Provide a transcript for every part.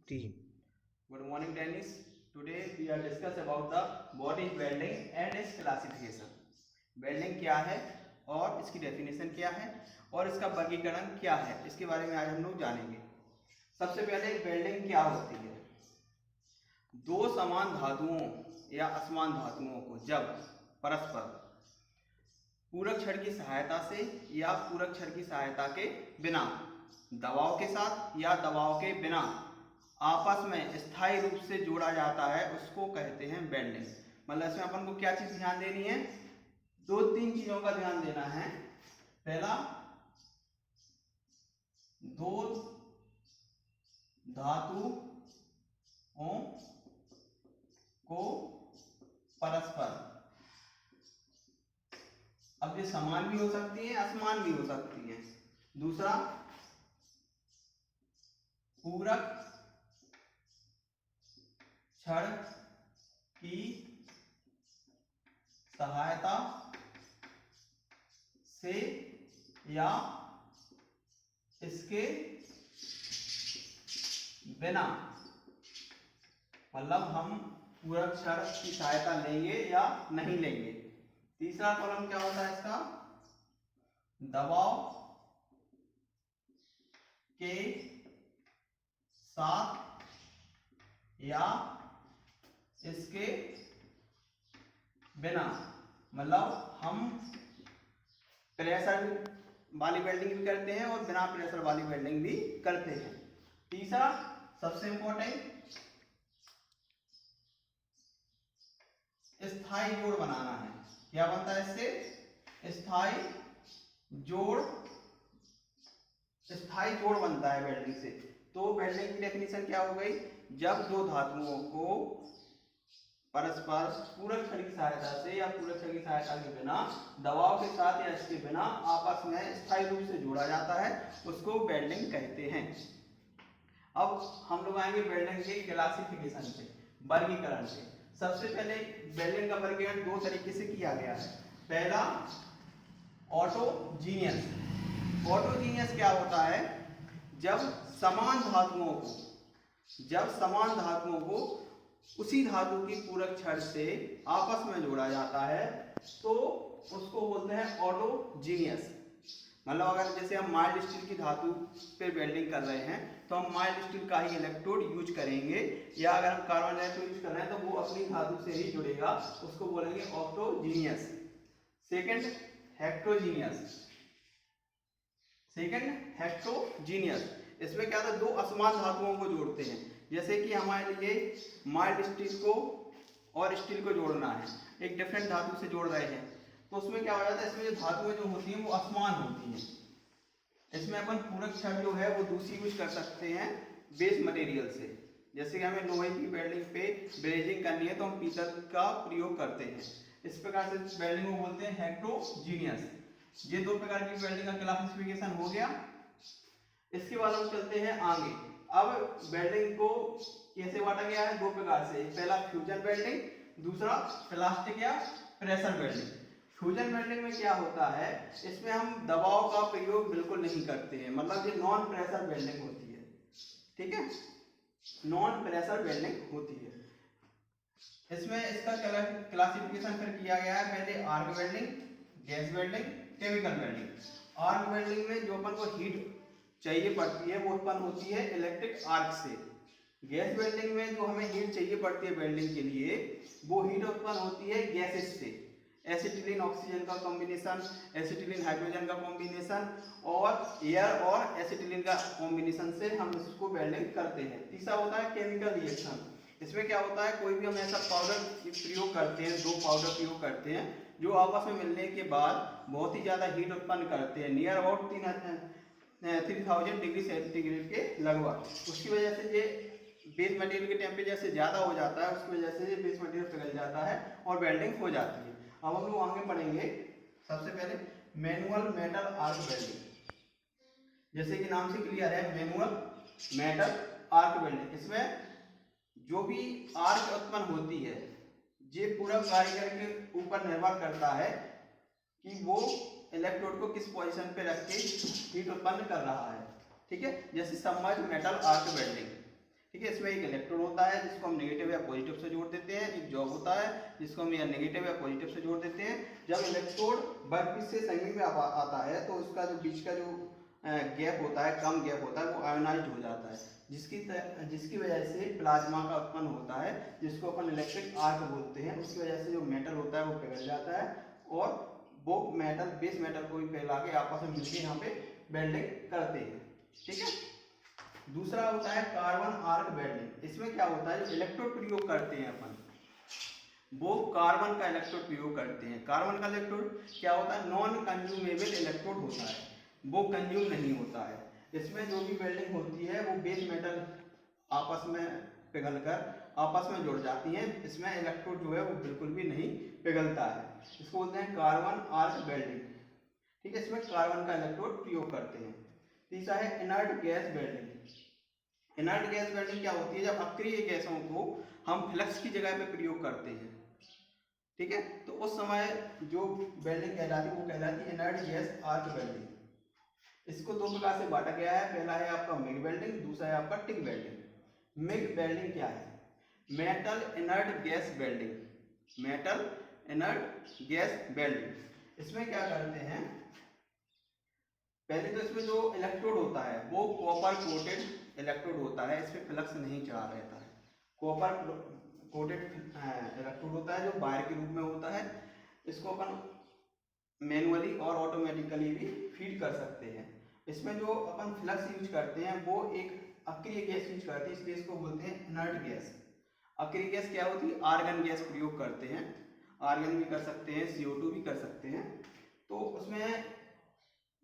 3. Good morning, Dennis. Today we are discuss about the what is welding and its classification. Welding क्या है और इसकी definition क्या है और इसका वर्गीकरण क्या है, इसके बारे में आज हम लोग जानेंगे। सबसे पहले वेल्डिंग क्या होती है? दो समान धातुओं या असमान धातुओं को जब परस्पर पूरक छड़ की सहायता से या पूरक छड़ की सहायता के बिना, दबाव के साथ या दबाव के बिना आपस में स्थायी रूप से जोड़ा जाता है, उसको कहते हैं वेल्डिंग। मतलब इसमें अपन को क्या चीज ध्यान देनी है? दो तीन चीजों का ध्यान देना है। पहला, दो धातुओं को परस्पर, अब ये समान भी हो सकती है, असमान भी हो सकती है। दूसरा, पूरक छड़ की सहायता से या इसके बिना, मतलब हम पूरक छड़ की सहायता लेंगे या नहीं लेंगे। तीसरा कॉलम क्या होता है इसका? दबाव के साथ या इसके बिना, मतलब हम प्रेशर वाली वेल्डिंग भी करते हैं और बिना प्रेशर वाली वेल्डिंग भी करते हैं। तीसरा सबसे इंपॉर्टेंट, स्थायी जोड़ बनाना है। क्या बनता है इससे? स्थायी जोड़ बनता है वेल्डिंग से। तो वेल्डिंग की डेफिनेशन क्या हो गई? जब दो धातुओं को परस्पर पूरक छड़ की सहायता से या पूरक छड़ की सहायता के बिना, दबाव के साथ या इसके बिना आपस में स्थायी रूप से जोड़ा जाता है, उसको वेल्डिंग कहते हैं। अब हम लोग आएंगे वेल्डिंग के क्लासिफिकेशन पे, वर्गीकरण पे। सबसे पहले वेल्डिंग का वर्गीकरण दो तरीके से किया गया है। पहला, ऑटोजीनियस। ऑटोजीनियस क्या होता है? जब समान धातुओं को उसी धातु की पूरक छड़ से आपस में जोड़ा जाता है, तो उसको बोलते हैं ऑटोजीनियस। मतलब अगर जैसे हम माइल्ड स्टील की धातु पे वेल्डिंग कर रहे हैं तो हम माइल्ड स्टील का ही इलेक्ट्रोड यूज करेंगे, या अगर हम कार्बन इलेक्ट्रोड यूज कर रहे हैं तो वो अपनी धातु से ही जुड़ेगा, उसको बोलेंगे ऑटोजीनियस। Second, heterogeneous. इसमें क्या था? दो असमान धातुओं को जोड़ते हैं। जैसे कि हमारे लिए माइल्ड स्टील को और स्टील को जोड़ना है, एक डिफरेंट धातु से जोड़ रहे हैं, तो उसमें क्या हो जाता है? इसमें जो धातुएं जो होती हैं वो असमान होती हैं। इसमें अपन पूरक छड़ जो है वो दूसरी यूज कर सकते हैं बेस मटेरियल से। जैसे कि हमें लोहे की वेल्डिंग पे ब्रेजिंग करनी है तो हम पीतल का प्रयोग करते हैं। इस प्रकार से वेल्डिंग को बोलते हैं हेट्रोजीनियस। ये दो प्रकार की वेल्डिंग का क्लासिफिकेशन हो गया। इसके बाद हम चलते हैं आगे। अब वेल्डिंग को कैसे बांटा गया है? दो प्रकार से। पहला फ्यूजन वेल्डिंग, दूसरा प्लास्टिक या प्रेशर वेल्डिंग। फ्यूजन वेल्डिंग में क्या होता है? इसमें हम दबाव का प्रयोग बिल्कुल नहीं करते हैं, मतलब ये नॉन प्रेशर वेल्डिंग होती है। ठीक है, नॉन प्रेशर वेल्डिंग होती है। इसमें इसका क्लासिफिकेशन फिर किया गया है। पहले arc welding, gas welding, chemical welding. Arc welding में जो अपन को हीट चाहिए पड़ती है वो उत्पन्न होती है इलेक्ट्रिक आर्क से। गैस वेल्डिंग में जो हमें हीट चाहिए पड़ती है वेल्डिंग के लिए, वो हीट उत्पन्न होती है गैसेस से। एसिटिलीन ऑक्सीजन का कॉम्बिनेशन, एसिटिलीन हाइड्रोजन का कॉम्बिनेशन और एयर और एसिटिलीन का कॉम्बिनेशन से हम इसको वेल्डिंग करते हैं। तीसरा होता है केमिकल रिएक्शन। इसमें क्या होता है? कोई भी हम ऐसा पाउडर प्रयोग करते हैं, दो पाउडर प्रयोग करते हैं जो आपस में मिलने के बाद बहुत ही ज्यादा हीट उत्पन्न करते हैं, नियर अबाउट 3000 डिग्री सेंटीग्रेड के लगभग। उसकी वजह से ये बेस मटेरियल के टेम्परेचर से ज्यादा हो जाता है, उसकी वजह से ये बेस मटेरियल पिघल जाता है और वेल्डिंग हो जाती है। अब हम लोग आगे पढ़ेंगे। सबसे पहले मैनुअल मेटल आर्क वेल्डिंग। जैसे कि नाम से क्लियर है, मैनुअल मेटल आर्क वेल्डिंग। इसमें जो भी आर्क उत्पन्न होती है, ये पूरा कारीगर के ऊपर निर्भर करता है कि वो इलेक्ट्रोड को किस पोजीशन पे रख के हीट उत्पन्न कर रहा है। ठीक है, जैसे सबमर्ज मेटल आर्क वेल्डिंग। ठीक है। इसमें एक इलेक्ट्रोड होता है जिसको हम नेगेटिव या पॉजिटिव से जोड़ देते हैं, एक जॉब होता है जिसको हम या नेगेटिव या पॉजिटिव से जोड़ देते हैं। जब इलेक्ट्रोड वर्कपीस से संगनी में आता है तो उसका जो बीच का जो गैप होता है, कम गैप होता है, वो आयोनाइज हो जाता है, जिसकी वजह से प्लाज्मा का उत्पन्न होता है, जिसको अपन इलेक्ट्रिक आर्क बोलते हैं। उसकी वजह से जो मेटल होता है वो पिघल जाता है और वो मेटल बेस मेटल को भी पिघला के आपस में मिलकर यहाँ पे वेल्डिंग करते हैं। ठीक है। दूसरा होता है कार्बन आर्क वेल्डिंग। इसमें क्या होता है, जो इलेक्ट्रोड प्रयोग करते हैं अपन, वो कार्बन का इलेक्ट्रोड प्रयोग करते हैं। कार्बन का इलेक्ट्रोड क्या होता है, नॉन कंज्यूमेबल इलेक्ट्रोड होता है, वो कंज्यूम नहीं होता है। इसमें जो भी वेल्डिंग होती है वो बेस मेटल आपस में पिघलकर आपस में जुड़ जाती हैं। इसमें इलेक्ट्रोड जो है वो बिल्कुल भी नहीं पिघलता है। इसको बोलते हैं कार्बन आर्क वेल्डिंग। ठीक है। इसमें कार्बन का इलेक्ट्रोड प्रयोग करते हैं। तीसरा है inert gas welding. Inert gas welding क्या होती है, जब अक्रिय गैसों को हम फ्लक्स की जगह पे प्रयोग करते हैं, ठीक है, तो उस समय जो वेल्डिंग कहलाती है वो कहलाती है इनर्ट गैस आर्क वेल्डिंग। इसको दो प्रकार से बांटा गया है। पहला है आपका मिग वेल्डिंग, दूसरा है आपका टिग वेल्डिंग। मिग वेल्डिंग क्या है, metal inert gas welding. Metal inert gas welding. इसमें क्या करते हैं, पहले तो इसमें जो इलेक्ट्रोड होता है वो कॉपर कोटेड इलेक्ट्रोड होता है, इस पे फ्लक्स नहीं चढ़ा रहता है। कॉपर कोटेड इलेक्ट्रोड होता है जो वायर के रूप में होता है। इसको अपन मैनुअली और ऑटोमेटिकली भी फीड कर सकते हैं। इसमें जो अपन फ्लक्स यूज करते हैं वो एक अक्रिय गैस यूज करते हैं, इसलिए इसको बोलते हैं इनर्ट गैस। अक्रिय गैस क्या होती है, आर्गन गैस प्रयोग करते हैं। आर्गन भी कर सकते हैं, CO2 भी कर सकते हैं। तो उसमें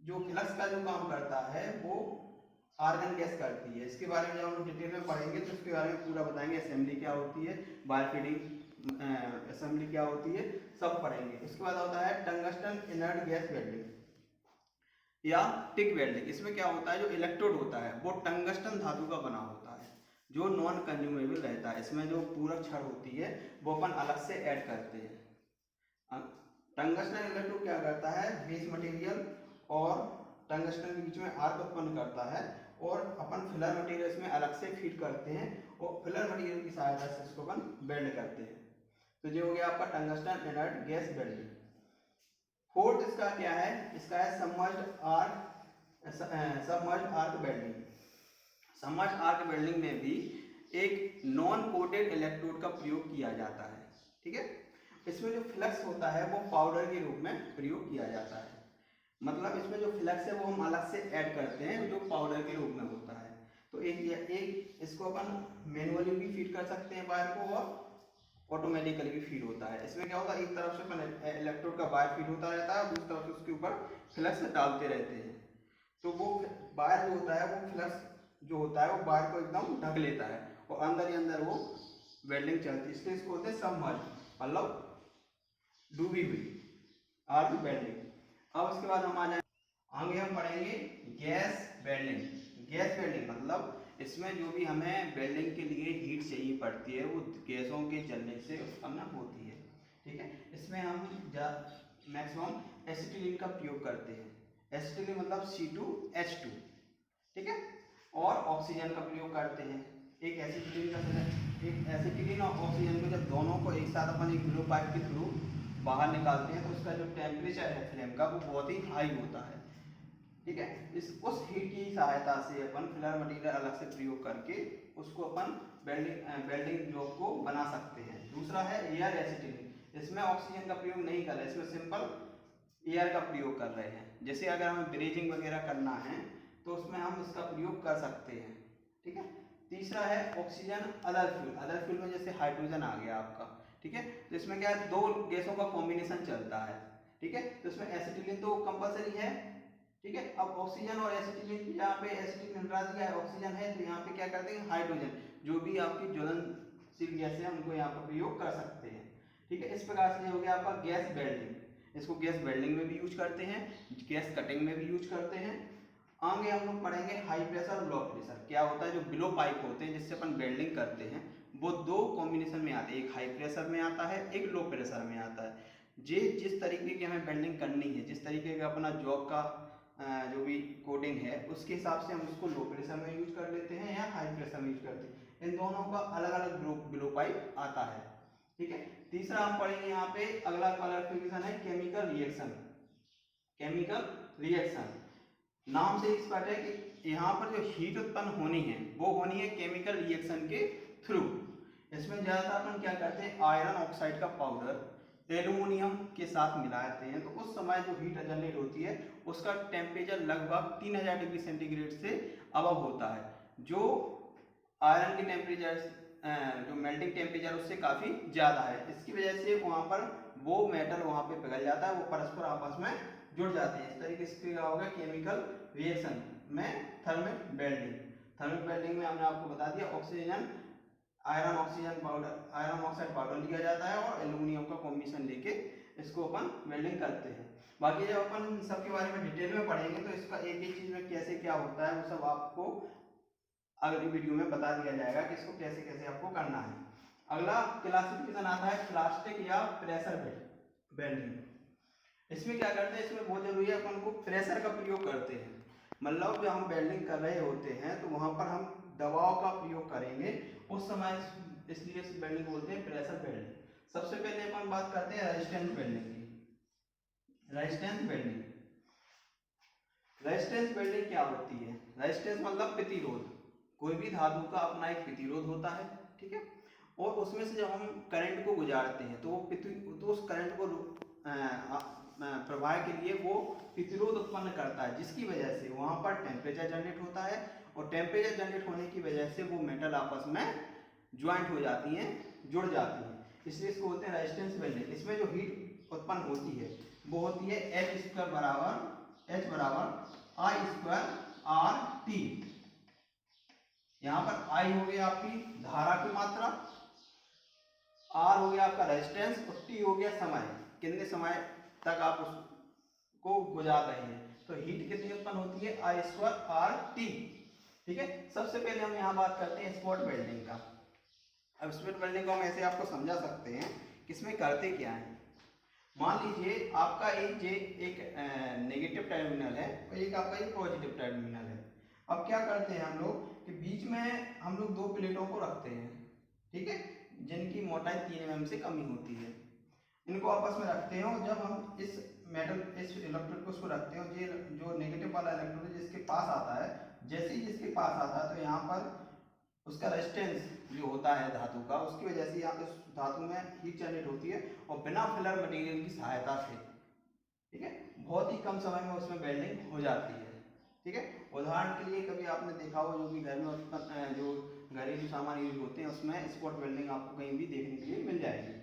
जो फ्लक्स का जो काम करता है वो आर्गन गैस करती है। इसके बारे में जब हम लोग डिटेल में पढ़ेंगे तो इसके बारे में पूरा बताएंगे। असेंबली क्या होती है, वायर फीडिंग असेंबली क्या होती है, सब पढ़ेंगे। उसके बाद होता है टंगस्टन इनर्ट गैस वेल्डिंग या टिग वेल्डिंग। इसमें क्या होता है, जो इलेक्ट्रोड होता है वो टंगस्टन धातु का बना होता है जो नॉन कंज्यूमेबल रहता है। इसमें जो पूरक छड़ होती है वो अपन अलग से ऐड करते हैं। टंगस्टन इलेक्ट्रोड क्या करता है, बेस मटेरियल और टंगस्टन के बीच में आर्क उत्पन्न करता है और अपन फिलर मटेरियल इसमें अलग से फीड करते हैं और फिलर मटेरियल की सहायता से इसको अपन वेल्ड करते हैं। तो ये हो गया आपका tungsten inert gas welding. Fourth इसका क्या है, इसका है submerged arc welding. Submerged arc welding में भी एक नॉन कोटेड इलेक्ट्रोड का प्रयोग किया जाता है। ठीक है। इसमें जो फ्लक्स होता है वो पाउडर के रूप में प्रयोग किया जाता है। मतलब इसमें जो फ्लक्स है वो हम अलग से ऐड करते हैं जो पाउडर के रूप में होता है। तो एक इसको अपन मैनुअली भी फीड कर सकते हैं वायर को और ऑटोमेटिकली भी फीड होता है। इसमें क्या होता है, एक तरफ से अपन इलेक्ट्रोड का वायर फीड होता रहता है, दूसरी तरफ से उसके ऊपर फ्लक्स डालते रहते हैं। तो वो वायर जो होता है वो फ्लक्स जो होता है वो वायर को एकदम ढक लेता है और अंदर ही अंदर वो वेल्डिंग चलती है। इसलिए इसको बोलते हैं सबमर्ज, मतलब डूबी हुई आर्क वेल्डिंग। अब उसके बाद हम आगे हम पढ़ेंगे गैस वेल्डिंग। गैस वेल्डिंग मतलब इसमें जो भी हमें वेल्डिंग के लिए हीट चाहिए पड़ती है वो गैसों के जलने से उत्पन्न होती है। ठीक है। इसमें हम मैक्सिमम एसिटिलीन का प्रयोग करते हैं। एसिटिलीन मतलब C2H2। ठीक है। और ऑक्सीजन का प्रयोग करते हैं। एक एसिटिलीन और ऑक्सीजन को जब दोनों को एक साथ अपन एक ब्लो पाइप के थ्रू बाहर निकालते हैं तो उसका जो टेम्परेचर है फ्लेम का वो बहुत ही हाई होता है। ठीक है। उस हीट की सहायता से अपन फिलर मटेरियल अलग से प्रयोग करके उसको अपन वेल्डिंग जॉब को बना सकते हैं। दूसरा है एयर एसिटिलीन। इसमें ऑक्सीजन का प्रयोग नहीं कर रहे, इसमें सिंपल एयर का प्रयोग कर रहे हैं। जैसे अगर हमें ब्रेजिंग वगैरह करना है तो उसमें हम इसका प्रयोग कर सकते हैं। ठीक है। तीसरा है oxygen other fuel. Other fuel में जैसे हाइड्रोजन आ गया आपका। ठीक है। तो इसमें क्या है, दो गैसों का कॉम्बिनेशन चलता है। ठीक है। तो इसमें एसिटिलीन तो कंपलसरी है। ठीक है। अब ऑक्सीजन और एसिटिलीन, यहाँ पे एसिटिलीन हटा दिया है, ऑक्सीजन है, तो यहाँ पे क्या करते हैं, हाइड्रोजन, जो भी आपकी ज्वलनशील गैस है उनको यहाँ पर प्रयोग कर सकते हैं। ठीक है। इस प्रकार से हो गया आपका गैस वेल्डिंग। इसको गैस वेल्डिंग में भी यूज करते हैं, गैस कटिंग में भी यूज करते हैं। आगे हम लोग पढ़ेंगे हाई प्रेशर और लो प्रेशर। क्या होता है, जो बिलो पाइप होते हैं जिससे अपन वेल्डिंग करते हैं वो दो कॉम्बिनेशन में आते हैं, एक हाई प्रेशर में आता है, एक लो प्रेशर में आता है। जिस तरीके की हमें वेल्डिंग करनी है, जिस तरीके का अपना जॉब का जो भी कोडिंग है उसके हिसाब से हम उसको लो प्रेशर में यूज कर लेते हैं या हाई प्रेशर में यूज करते हैं। इन दोनों का अलग अलग ब्लो पाइप आता है। ठीक है, तीसरा हम पढ़ेंगे यहाँ पे, अगला क्वालिफिकेशन है केमिकल रिएक्शन। केमिकल रिएक्शन नाम से एक्सपर्ट है कि यहाँ पर जो हीट उत्पन्न होनी है वो होनी है केमिकल रिएक्शन के थ्रू। इसमें ज्यादातर अपन क्या करते हैं, आयरन ऑक्साइड का पाउडर एल्यूमिनियम के साथ मिलाते हैं, तो उस समय जो हीट जनरेट होती है उसका टेम्परेचर लगभग 3000 डिग्री सेंटीग्रेड से अबव होता है, जो आयरन के टेम्परेचर जो मेल्टिंग टेम्परेचर उससे काफी ज्यादा है। इसकी वजह से वहां पर वो मेटल वहां पे पिघल जाता है, वो परस्पर आपस में जुड़ जाते हैं। इस तरीके से क्या होगा केमिकल रिएक्शन में थर्मिक वेल्डिंग। थर्मिक वेल्डिंग में हमने आपको बता दिया ऑक्सीजन आयरन ऑक्साइड पाउडर लिया जाता है और एल्यूमिनियम का कॉम्बिनेशन लेके इसको अपन वेल्डिंग करते हैं। बाकी जब अपन सबके बारे में डिटेल में पढ़ेंगे तो इसका एक एक चीज में कैसे क्या होता है वो सब आपको अगली वीडियो में बता दिया जाएगा कि इसको कैसे कैसे आपको करना है। अगला क्लासिफिकेशन आता है प्लास्टिक या प्रेशर वेल्डिंग। इसमें क्या करते हैं, इसमें बहुत जरूरी है अपन को प्रेशर का प्रयोग करते हैं। मतलब जब हम वेल्डिंग कर रहे होते हैं तो वहां पर हम दबाव का प्रयोग करेंगे उस समय, इसलिए इस वेल्डिंग बोलते हैं प्रेशर वेल्डिंग। सबसे पहले अपन बात करते हैं रेजिस्टेंस वेल्डिंग की। रेजिस्टेंस वेल्डिंग, रेजिस्टेंस वेल्डिंग क्या होती है? रेजिस्टेंस मतलब प्रतिरोध। कोई भी धातु का अपना एक प्रतिरोध होता है, ठीक है, और उसमें से जब हम करंट को गुजारते हैं तो उस करंट को प्रवाह के लिए वो प्रतिरोध उत्पन्न करता है, जिसकी वजह से वहां पर टेम्परेचर जनरेट होता है और टेम्परेचर जनरेट होने की वजह से वो मेटल आपस में ज्वाइंट हो जाती हैं, जुड़ जाती हैं, इसलिए इसको बोलते हैं रेजिस्टेंस वेल्डिंग। इसमें जो हीट उत्पन्न होती है वो होती है H बराबर I स्क्वायर आर टी। यहाँ पर I हो गया आपकी धारा की मात्रा, R हो गया आपका रेजिस्टेंस और T हो गया समय, कितने समय तक आप उसको गुजार रहे हैं। तो हीट कितनी उत्पन्न होती है, I स्क्वायर आर टी। ठीक है, सबसे पहले हम यहाँ बात करते हैं स्पॉट वेल्डिंग का। अब स्पॉट वेल्डिंग को हम ऐसे आपको समझा सकते हैं कि इसमें करते क्या है। मान लीजिए आपका एक नेगेटिव टर्मिनल है और एक आपका एक पॉजिटिव टर्मिनल है। अब क्या करते हैं हम लोग कि बीच में हम लोग दो प्लेटों को रखते हैं, ठीक है, जिनकी मोटाई 3 mm से कम ही होती है। इनको आपस में रखते हैं और जब हम इस इलेक्ट्रोड को उसको रखते हैं, ये जो नेगेटिव वाला इलेक्ट्रोड है जिसके पास आता है, जैसे ही जिसके पास आता है तो यहाँ पर उसका रेजिस्टेंस जो होता है धातु का, उसकी वजह से यहाँ पे धातु में हीट जनरेट होती है और बिना फिलर मटेरियल की सहायता से, ठीक है, बहुत ही कम समय में उसमें वेल्डिंग हो जाती है। ठीक है, उदाहरण के लिए कभी आपने देखा हो जो कि घर में जो घरेलू सामान यूज होते हैं उसमें स्पॉट वेल्डिंग आपको कहीं भी देखने के लिए मिल जाएगी।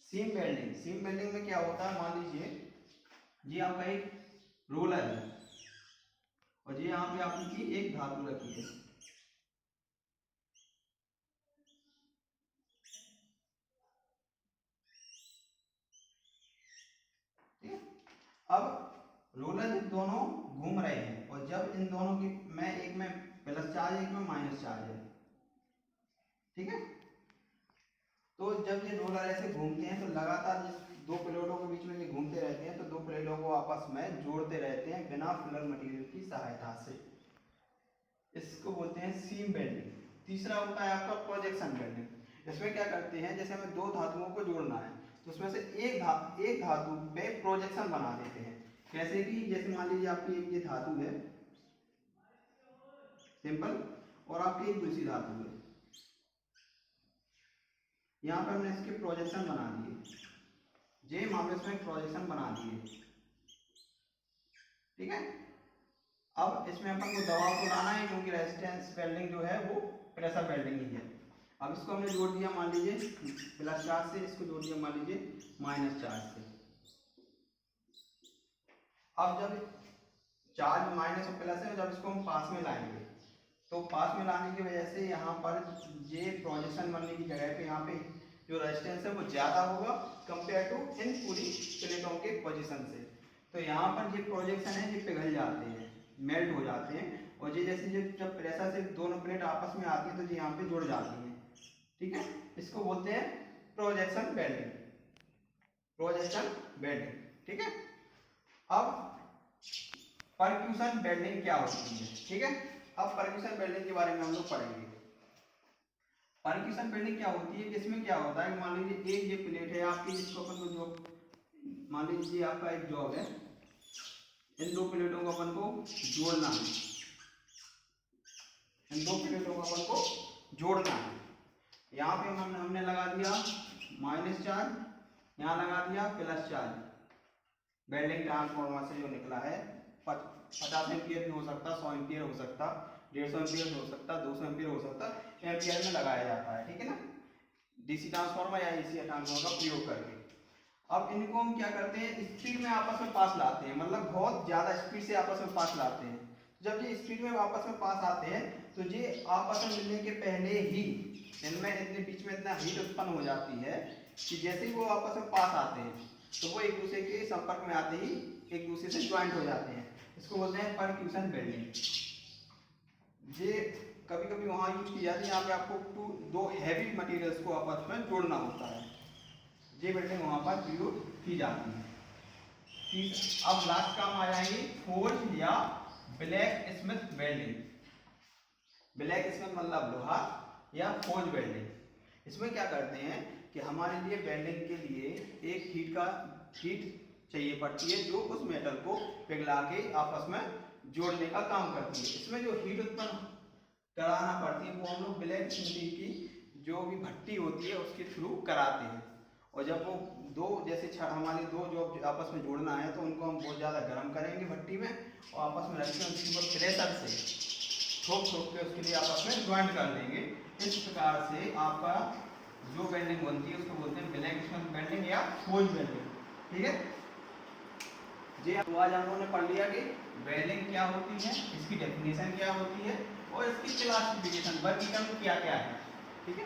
सीम वेल्डिंग, सीम वेल्डिंग में क्या होता है, मान लीजिए ये आपका एक रोलर है और ये यहाँ पे आपकी एक धातु रखी है, अब रोलर जब दोनों घूम रहे हैं और जब इन दोनों की एक में प्लस चार्ज है एक में माइनस चार्ज है, ठीक है, तो जब ये रोलर ऐसे घूमते हैं तो लगातार जिस दो प्लेटों के बीच में ये घूमते रहते हैं तो दो प्लेटों को आपस में जोड़ते रहते हैं बिना फिलर मटेरियल की सहायता से, इसको बोलते हैं सीम वेल्डिंग। तीसरा होता है आपका प्रोजेक्शन वेल्डिंग। इसमें क्या करते हैं, जैसे हमें दो धातुओं को जोड़ना है तो उसमें से एक धातु पे प्रोजेक्शन बना देते हैं। कैसे कि जैसे मान लीजिए आपकी एक ये धातु है सिंपल और आपकी एक दूसरी धातु है, यहाँ पे हमने इसके प्रोजेक्शन बना दिए, जे मामले में प्रोजेक्शन बना दिए, ठीक है। अब इसमें अपन को दबाव को लाना है क्योंकि रेजिस्टेंस वेल्डिंग जो है वो प्रेशर वेल्डिंग ही है। अब इसको हमने जोड़ दिया मान लीजिए प्लस चार्ज से, इसको जोड़ दिया मान लीजिए माइनस चार्ज से। अब जब चार्ज माइनस और प्लस है, जब इसको हम पास में लाएंगे तो पास में लाने की वजह से यहाँ पर ये प्रोजेक्शन बनने की जगह पे यहाँ पे जो रेजिस्टेंस है वो ज्यादा होगा कंपेयर टू इन पूरी प्लेटों के पोजीशन से। तो यहाँ पर ये प्रोजेक्शन है ये पिघल जाते हैं, मेल्ट हो जाते हैं और ये जैसे जब प्रेशर से दोनों प्लेट आपस में आती है तो ये यहाँ पे जुड़ जाती हैं, ठीक है, इसको बोलते हैं प्रोजेक्शन वेल्डिंग, प्रोजेक्शन वेल्डिंग, ठीक है। अब परक्यूशन वेल्डिंग क्या होती है, ठीक है, अब परक्यूशन वेल्डिंग के बारे में हम लोग पढ़ेंगे। परक्यूशन वेल्डिंग क्या होती है, इसमें क्या होता है, मान लीजिए एक ये प्लेट है आपकी, जिसको अपन को जॉब, मान लीजिए आपका एक जॉब है, इन दो प्लेटों को अपन को जोड़ना है, इन दो प्लेटों को अपन को जोड़ना है। यहाँ पे हमने लगा दिया माइनस चार्ज, यहाँ लगा दिया प्लस चार्ज। वेल्डिंग ट्रांसफार्मर से जो निकला है 50 एम्पियर भी हो सकता, 100 एम्पियर हो सकता, 150 एम्पियर हो सकता, 200 एम्पियर हो सकता, एम्पियर में लगाया जाता है, ठीक है ना, डीसी ट्रांसफार्मर या एसी ट्रांसफार्मर का प्रयोग करके। अब इनको हम क्या करते हैं, स्पीड में आपस में पास लाते हैं, मतलब बहुत ज्यादा स्पीड से आपस में पास लाते हैं। जब ये स्पीड में आपस में पास आते हैं तो ये आपस में मिलने के पहले ही इनमें इतने बीच में इतना हीट उत्पन्न हो जाती है कि जैसे ही वो आपस में पास आते हैं तो वो एक दूसरे के संपर्क में आते ही एक दूसरे से ज्वाइंट हो जाते हैं। इसको बोलते हैं परक्यूशन वेल्डिंग। ये कभी कभी वहाँ यूज की जाती है, यहाँ पे आपको दो हैवी मटेरियल्स को आपस में जोड़ना होता है, ये वेल्डिंग वहाँ पर प्रयोग की जाती है। ठीक, अब लास्ट काम आ जाएगी फोर्ज या black Smith welding. Black Smith मतलब लोहा या फोर्ज वेल्डिंग। इसमें क्या करते हैं कि हमारे लिए वेल्डिंग के लिए एक हीट चाहिए पड़ती है, जो उस मेटल को पिघला के आपस में जोड़ने का काम करती है। इसमें जो हीट उत्पन्न कराना पड़ती है वो हम लोग ब्लैक स्मिथ की जो भी भट्टी होती है उसके थ्रू कराते हैं। और जब वो दो जैसे हमारे दो जो आपस में जोड़ना है तो उनको हम बहुत ज़्यादा गर्म करेंगे भट्टी में और आपस में रख के उसके ऊपर प्रेशर से ठोक के उसके लिए आपस में ज्वाइंट कर देंगे। इस प्रकार से आपका जो वेल्डिंग बनती है उसको बोलते हैं ब्लैक स्मिथ वेल्डिंग या फोर्ज वेल्डिंग। ठीक है जी, तो आज हम लोगों ने पढ़ लिया कि वेल्डिंग क्या होती है, इसकी डेफिनेशन क्या होती है और इसकी क्लासिफिकेशन वर्गीकरण क्या क्या है। ठीक है।